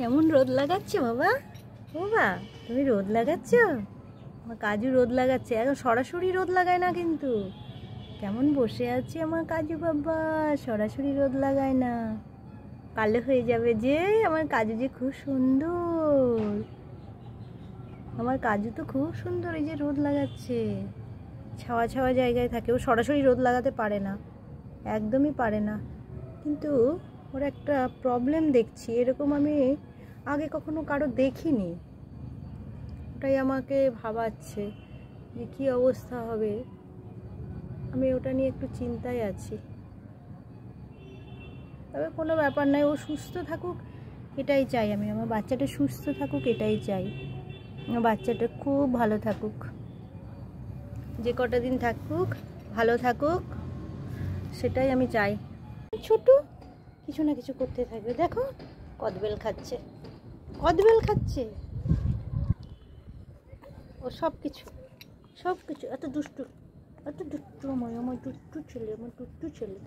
কেমন রোদ লাগাচ্ছে বাবা? বাবা তুমি রোদ লাগাচ্ছ? আমার কাজু রোদ লাগাচ্ছে, এখন সরাসরি রোদ লাগায় না কিন্তু। কেমন বসে আছে আমার কাজু বাবা, সরাসরি রোদ লাগায় না। কালো হয়ে যাবে যে আমার কাজু, যে খুব সুন্দর। আমার কাজু তো খুব সুন্দর, এই যে রোদ লাগাচ্ছে, ছাওয়া ছাওয়া জায়গায় থাকে। ও সরাসরি রোদ লাগাতে পারে না, একদমই পারে না। কিন্তু ওর একটা প্রবলেম দেখছি, এরকম আমি আগে কখনো কারো দেখিনি। ওটাই আমাকে ভাবাচ্ছে যে কী অবস্থা হবে। আমি ওটা নিয়ে একটু চিন্তায় আছি। তবে কোনো ব্যাপার নয়, ও সুস্থ থাকুক এটাই চাই আমি। আমার বাচ্চাটা সুস্থ থাকুক এটাই চাই। আমার বাচ্চাটা খুব ভালো থাকুক, যে কটা দিন থাকুক ভালো থাকুক, সেটাই আমি চাই। ছোট কিছু না কিছু করতে থাকবে। দেখো কদবেল খাচ্ছে, কদবেল খাচ্ছে। ও সব কিছু এত দুষ্টু, এত দুষ্টু। আমার দুষ্টু ছেলে, আমার দুষ্টু ছেলে।